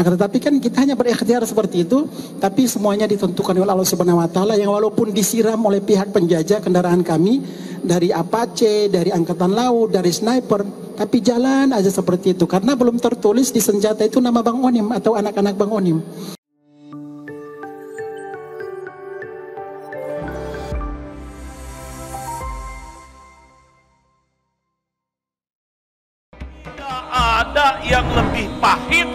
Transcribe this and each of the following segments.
Akan tetapi kan kita hanya berikhtiar seperti itu, tapi semuanya ditentukan oleh Allah Subhanahu wa taala, yang walaupun disiram oleh pihak penjajah kendaraan kami dari Apache, dari angkatan laut, dari sniper, tapi jalan aja seperti itu karena belum tertulis di senjata itu nama Bang Onim atau anak-anak Bang Onim. Tidak ada yang lebih pahit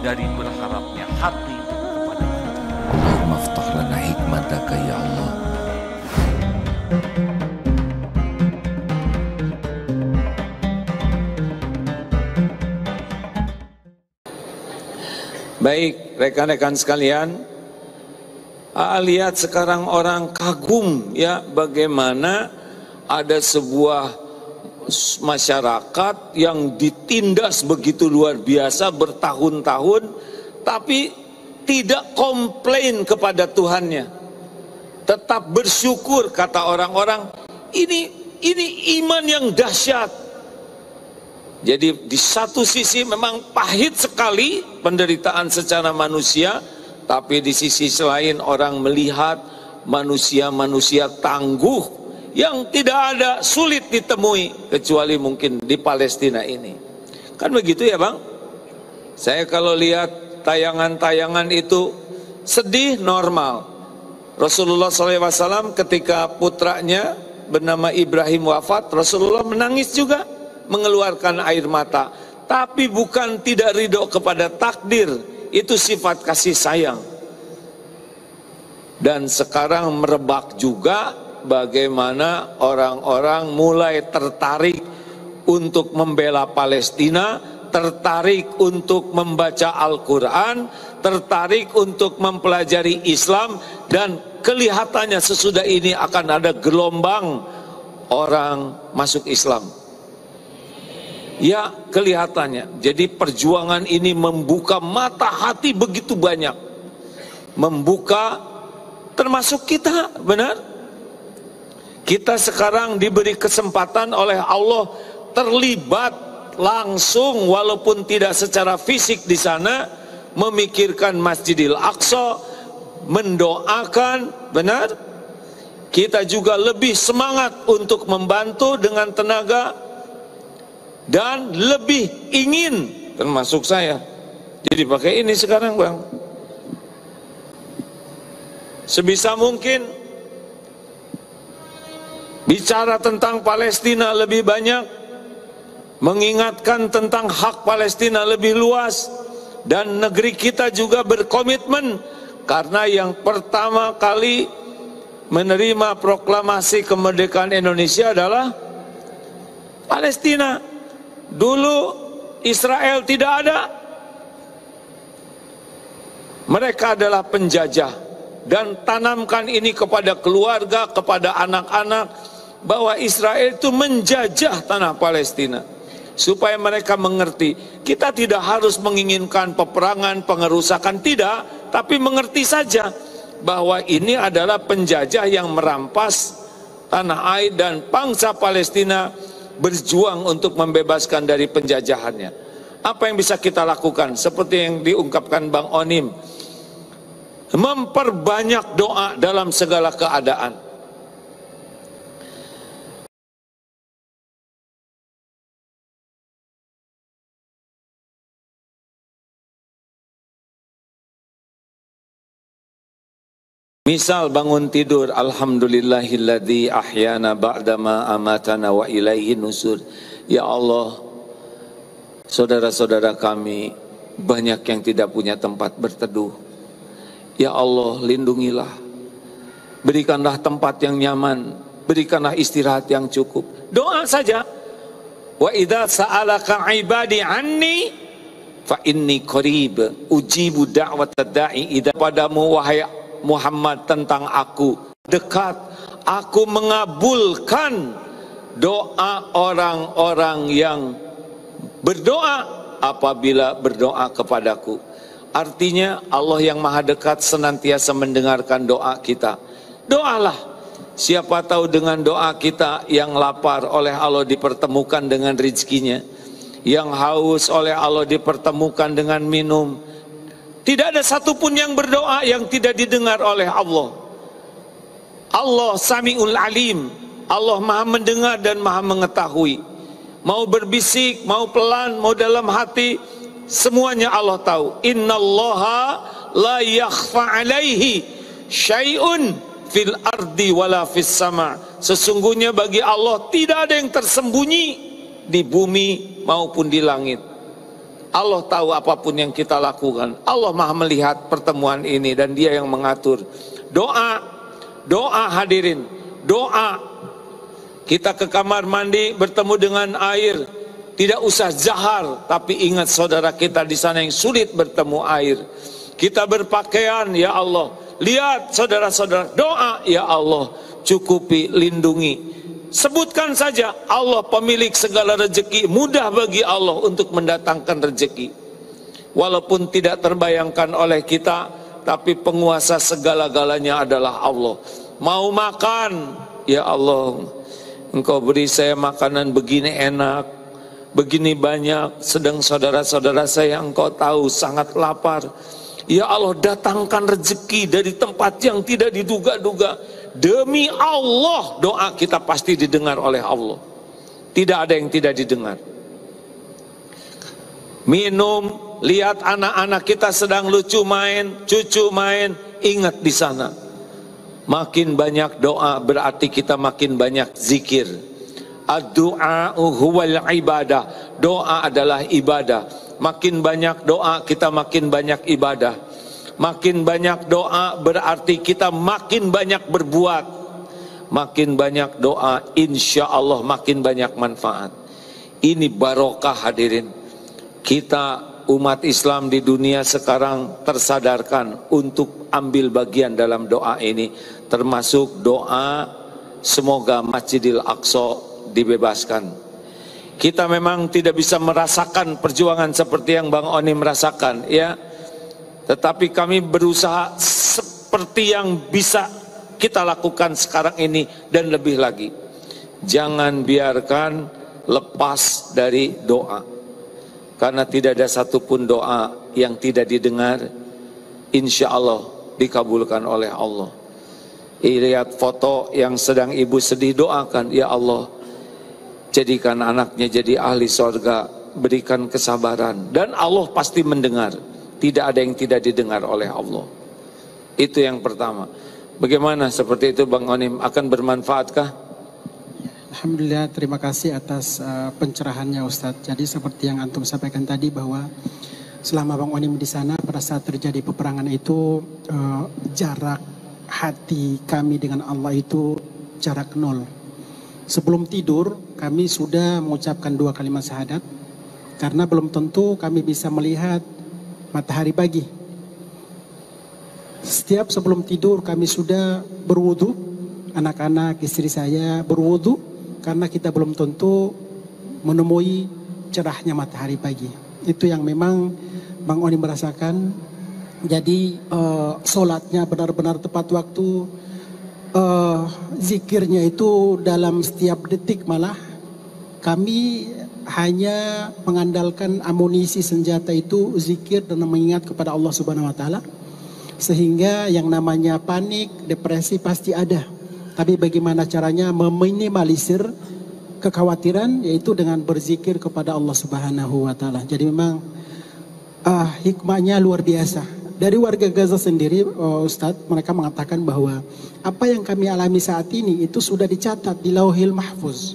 dari berharapnya hati kepada kita. Allahumma aftah lana hikmataka ya Allah. Baik, rekan-rekan sekalian, lihat sekarang orang kagum ya bagaimana ada sebuah masyarakat yang ditindas begitu luar biasa bertahun-tahun, tapi tidak komplain kepada Tuhannya, tetap bersyukur. Kata orang-orang, ini iman yang dahsyat. Jadi di satu sisi memang pahit sekali penderitaan secara manusia, tapi di sisi lain orang melihat manusia-manusia tangguh yang tidak ada, sulit ditemui kecuali mungkin di Palestina ini. Kan begitu ya Bang? Saya kalau lihat tayangan-tayangan itu sedih normal. Rasulullah SAW ketika putranya bernama Ibrahim wafat, Rasulullah menangis juga, mengeluarkan air mata. Tapi bukan tidak ridho kepada takdir, itu sifat kasih sayang. Dan sekarang merebak juga bagaimana orang-orang mulai tertarik untuk membela Palestina, tertarik untuk membaca Al-Quran, tertarik untuk mempelajari Islam, dan kelihatannya sesudah ini akan ada gelombang orang masuk Islam. Ya, kelihatannya. Jadi perjuangan ini membuka mata hati begitu banyak. Membuka termasuk kita, benar? Kita sekarang diberi kesempatan oleh Allah terlibat langsung walaupun tidak secara fisik di sana, memikirkan Masjidil Aqsa, mendoakan, benar? Kita juga lebih semangat untuk membantu dengan tenaga dan lebih ingin, termasuk saya. Jadi pakai ini sekarang Bang. Sebisa mungkin bicara tentang Palestina lebih banyak, mengingatkan tentang hak Palestina lebih luas, dan negeri kita juga berkomitmen karena yang pertama kali menerima proklamasi kemerdekaan Indonesia adalah Palestina. Dulu Israel tidak ada, mereka adalah penjajah, dan tanamkan ini kepada keluarga, kepada anak-anak, bahwa Israel itu menjajah tanah Palestina, supaya mereka mengerti kita tidak harus menginginkan peperangan, pengerusakan, tidak, tapi mengerti saja bahwa ini adalah penjajah yang merampas tanah air dan bangsa Palestina berjuang untuk membebaskan dari penjajahannya. Apa yang bisa kita lakukan? Seperti yang diungkapkan Bang Onim, memperbanyak doa dalam segala keadaan. Misal bangun tidur, alhamdulillahilladzi ahyana ba'dama amatana wa ilaihi nusur. Ya Allah, saudara-saudara kami banyak yang tidak punya tempat berteduh. Ya Allah, lindungilah, berikanlah tempat yang nyaman, berikanlah istirahat yang cukup. Doa saja. Wa idza sa'alaka ibadi anni fa inni qarib ujibu da'watad da'i idza. Padamu wahai Muhammad tentang aku, dekat, aku mengabulkan doa orang-orang yang berdoa apabila berdoa kepadaku. Artinya Allah yang maha dekat senantiasa mendengarkan doa kita. Doalah, siapa tahu dengan doa kita yang lapar oleh Allah dipertemukan dengan rezekinya, yang haus oleh Allah dipertemukan dengan minum, Tidak ada satupun yang berdoa yang tidak didengar oleh Allah. Allah Sami'ul Alim. Allah Maha mendengar dan Maha mengetahui. Mau berbisik, mau pelan, mau dalam hati, semuanya Allah tahu. Innallaha la yakhfa alaihi syai'un fil ardi wala fis sama. Sesungguhnya bagi Allah tidak ada yang tersembunyi di bumi maupun di langit. Allah tahu apapun yang kita lakukan. Allah Maha melihat pertemuan ini dan Dia yang mengatur. Doa hadirin, doa. Kita ke kamar mandi bertemu dengan air, tidak usah jahar, tapi ingat saudara kita di sana yang sulit bertemu air. Kita berpakaian, ya Allah. Lihat saudara-saudara, doa, ya Allah, cukupi, lindungi. Sebutkan saja, Allah pemilik segala rezeki, mudah bagi Allah untuk mendatangkan rezeki. Walaupun tidak terbayangkan oleh kita, tapi penguasa segala-galanya adalah Allah. Mau makan, ya Allah, Engkau beri saya makanan begini enak, begini banyak, sedang saudara-saudara saya Engkau tahu sangat lapar. Ya Allah, datangkan rezeki dari tempat yang tidak diduga-duga. Demi Allah, doa kita pasti didengar oleh Allah. Tidak ada yang tidak didengar. Minum, lihat anak-anak kita sedang lucu main, cucu main, ingat di sana. Makin banyak doa berarti kita makin banyak zikir. Ad-du'a huwal ibadah. Doa adalah ibadah. Makin banyak doa kita makin banyak ibadah. Makin banyak doa berarti kita makin banyak berbuat. Makin banyak doa, insya Allah makin banyak manfaat. Ini barokah hadirin. Kita umat Islam di dunia sekarang tersadarkan untuk ambil bagian dalam doa ini. Termasuk doa semoga Masjidil Aqsa dibebaskan. Kita memang tidak bisa merasakan perjuangan seperti yang Bang Oni merasakan, ya. Tetapi kami berusaha seperti yang bisa kita lakukan sekarang ini dan lebih lagi. Jangan biarkan lepas dari doa. Karena tidak ada satupun doa yang tidak didengar, insya Allah dikabulkan oleh Allah. Lihat foto yang sedang ibu sedih, doakan, ya Allah, jadikan anaknya jadi ahli sorga, berikan kesabaran. Dan Allah pasti mendengar. Tidak ada yang tidak didengar oleh Allah. Itu yang pertama. Bagaimana seperti itu Bang Onim? Akan bermanfaatkah? Alhamdulillah, terima kasih atas pencerahannya Ustadz. Jadi seperti yang Antum sampaikan tadi bahwa selama Bang Onim di sana pada saat terjadi peperangan itu jarak hati kami dengan Allah itu jarak nol. Sebelum tidur kami sudah mengucapkan 2 kalimat syahadat karena belum tentu kami bisa melihat matahari pagi. Setiap sebelum tidur kami sudah berwudu, anak-anak, istri saya berwudu karena kita belum tentu menemui cerahnya matahari pagi. Itu yang memang Bang Oni merasakan. Jadi sholatnya benar-benar tepat waktu, zikirnya itu dalam setiap detik. Malah kami hanya mengandalkan amunisi senjata itu zikir dan mengingat kepada Allah Subhanahu wa taala. Sehingga yang namanya panik, depresi pasti ada. Tapi bagaimana caranya meminimalisir kekhawatiran, yaitu dengan berzikir kepada Allah Subhanahu wa taala. Jadi memang hikmahnya luar biasa. Dari warga Gaza sendiri, Ustadz, mereka mengatakan bahwa apa yang kami alami saat ini itu sudah dicatat di Lauhil Mahfuz.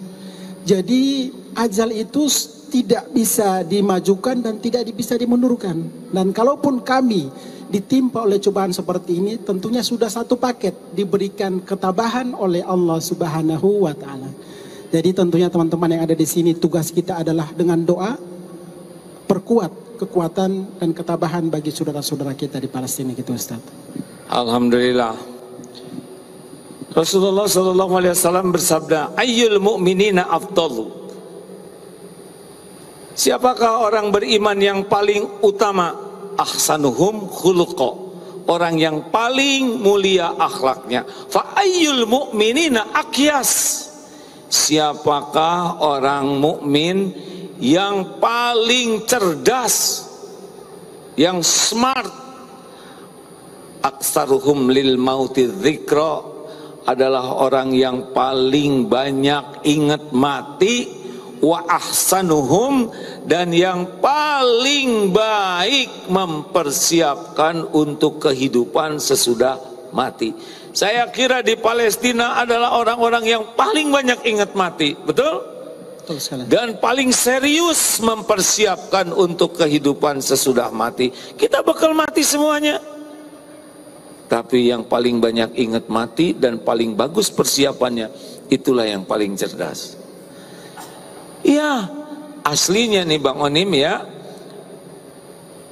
Jadi ajal itu tidak bisa dimajukan dan tidak bisa dimundurkan. Dan kalaupun kami ditimpa oleh cobaan seperti ini, tentunya sudah satu paket diberikan ketabahan oleh Allah Subhanahu wa taala. Jadi tentunya teman-teman yang ada di sini, tugas kita adalah dengan doa perkuat kekuatan dan ketabahan bagi saudara-saudara kita di Palestina gitu Ustaz. Alhamdulillah. Rasulullah SAW bersabda, ayyul mu'minina afdalu. Siapakah orang beriman yang paling utama? Ahsanuhum khuluqa. Orang yang paling mulia akhlaknya. Fa ayyul mu'minina aqyas. Siapakah orang mukmin yang paling cerdas, yang smart, Aksaruhum lil mauti dzikra, adalah orang yang paling banyak ingat mati. Wa ahsanuhum, dan yang paling baik mempersiapkan untuk kehidupan sesudah mati. Saya kira di Palestina adalah orang-orang yang paling banyak ingat mati, betul? Betul sekali. Dan paling serius mempersiapkan untuk kehidupan sesudah mati. Kita bakal mati semuanya, tapi yang paling banyak ingat mati dan paling bagus persiapannya, itulah yang paling cerdas. Ya, aslinya nih Bang Onim ya,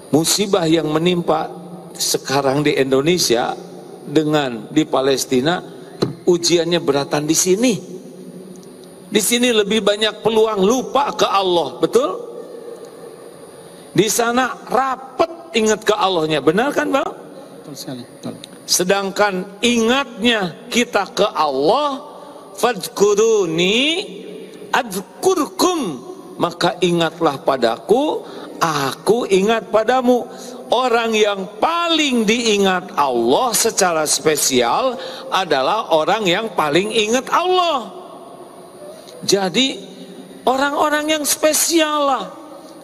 musibah yang menimpa sekarang di Indonesia dengan di Palestina, ujiannya beratan di sini. Di sini lebih banyak peluang lupa ke Allah, betul? Di sana rapet ingat ke Allahnya, benar kan Bang? Betul sekali. Betul. Sedangkan ingatnya kita ke Allah, fadhkuruni adzkurkum, maka ingatlah padaku, aku ingat padamu. Orang yang paling diingat Allah secara spesial adalah orang yang paling ingat Allah. Jadi orang-orang yang spesial lah.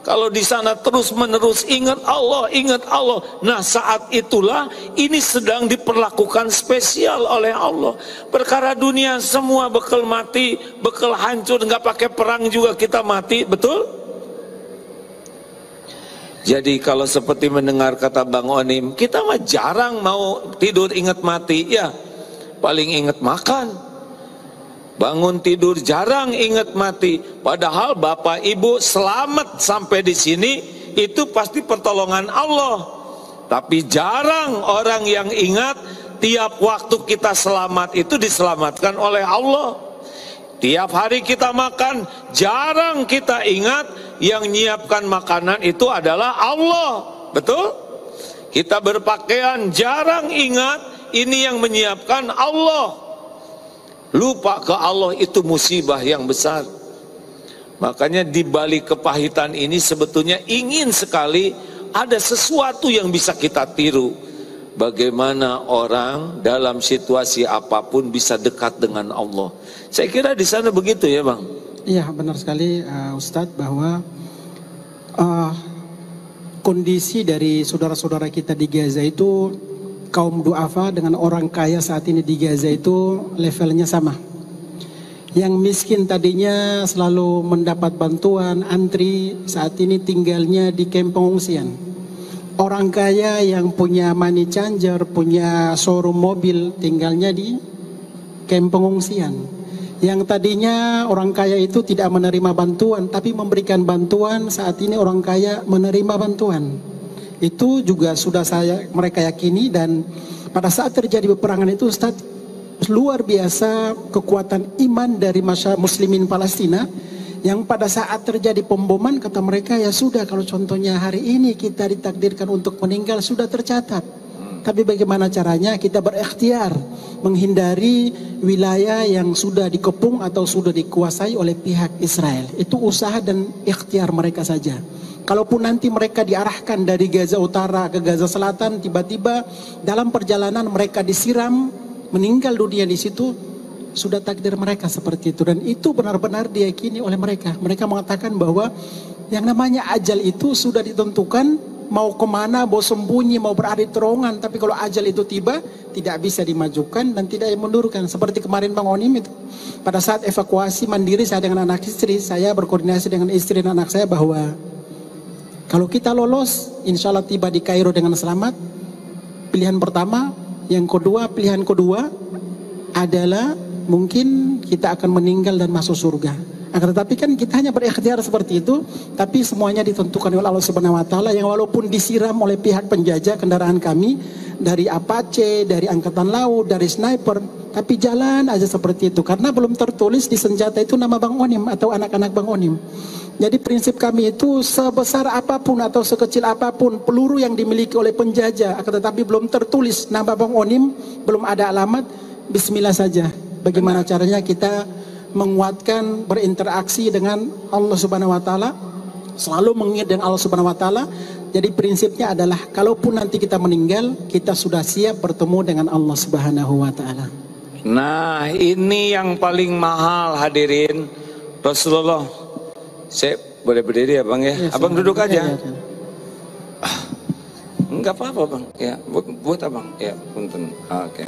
Kalau di sana terus menerus ingat Allah, ingat Allah. Nah saat itulah ini sedang diperlakukan spesial oleh Allah. Perkara dunia semua bekal mati, bekal hancur, nggak pakai perang juga kita mati, betul? Jadi kalau seperti mendengar kata Bang Onim, kita mah jarang mau tidur ingat mati, ya paling ingat makan. Bangun tidur jarang ingat mati. Padahal Bapak Ibu selamat sampai di sini itu pasti pertolongan Allah. Tapi jarang orang yang ingat tiap waktu kita selamat itu diselamatkan oleh Allah. Tiap hari kita makan, jarang kita ingat yang nyiapkan makanan itu adalah Allah. Betul? Kita berpakaian, jarang ingat ini yang menyiapkan Allah. Lupa ke Allah itu musibah yang besar. Makanya di balik kepahitan ini sebetulnya ingin sekali ada sesuatu yang bisa kita tiru. Bagaimana orang dalam situasi apapun bisa dekat dengan Allah. Saya kira di sana begitu ya Bang? Iya benar sekali Ustadz, bahwa kondisi dari saudara-saudara kita di Gaza itu, kaum duafa dengan orang kaya saat ini di Gaza itu levelnya sama. Yang miskin tadinya selalu mendapat bantuan, antri, saat ini tinggalnya di kamp pengungsian. Orang kaya yang punya money changer, punya showroom mobil, tinggalnya di kamp pengungsian. Yang tadinya orang kaya itu tidak menerima bantuan, tapi memberikan bantuan, saat ini orang kaya menerima bantuan. Itu juga sudah mereka yakini. Dan pada saat terjadi peperangan itu Ustaz, luar biasa kekuatan iman dari masyarakat muslimin Palestina, yang pada saat terjadi pemboman kata mereka, ya sudah, kalau contohnya hari ini kita ditakdirkan untuk meninggal sudah tercatat, tapi bagaimana caranya kita berikhtiar menghindari wilayah yang sudah dikepung atau sudah dikuasai oleh pihak Israel. Itu usaha dan ikhtiar mereka saja. Kalaupun nanti mereka diarahkan dari Gaza Utara ke Gaza Selatan, tiba-tiba dalam perjalanan mereka disiram, meninggal dunia di situ, sudah takdir mereka seperti itu. Dan itu benar-benar diyakini oleh mereka. Mereka mengatakan bahwa yang namanya ajal itu sudah ditentukan, mau kemana, mau sembunyi, mau berada di terowongan. Tapi kalau ajal itu tiba, tidak bisa dimajukan dan tidak dimundurkan. Seperti kemarin Bang Onim itu, pada saat evakuasi mandiri saya dengan anak istri, saya berkoordinasi dengan istri dan anak saya bahwa kalau kita lolos, insya Allah tiba di Kairo dengan selamat. Pilihan pertama. Yang kedua, pilihan kedua adalah mungkin kita akan meninggal dan masuk surga. Akan tetapi kan kita hanya berikhtiar seperti itu, tapi semuanya ditentukan oleh Allah Subhanahu wa taala, yang walaupun disiram oleh pihak penjajah kendaraan kami dari Apache, dari angkatan laut, dari sniper, tapi jalan aja seperti itu karena belum tertulis di senjata itu nama Bang Onim atau anak-anak Bang Onim. Jadi prinsip kami itu sebesar apapun atau sekecil apapun peluru yang dimiliki oleh penjajah, akan tetapi belum tertulis nama Bang Onim, belum ada alamat, bismillah saja. Bagaimana caranya kita menguatkan berinteraksi dengan Allah Subhanahu wa taala, selalu mengingat dengan Allah Subhanahu wa taala, Jadi prinsipnya adalah kalaupun nanti kita meninggal, kita sudah siap bertemu dengan Allah Subhanahu wa taala. Nah, ini yang paling mahal hadirin. Rasulullah, saya boleh berdiri ya Bang ya? Ya, Abang duduk aja. Ya. Enggak apa-apa Bang. Ya, buat Abang. Ya, punten. Oke.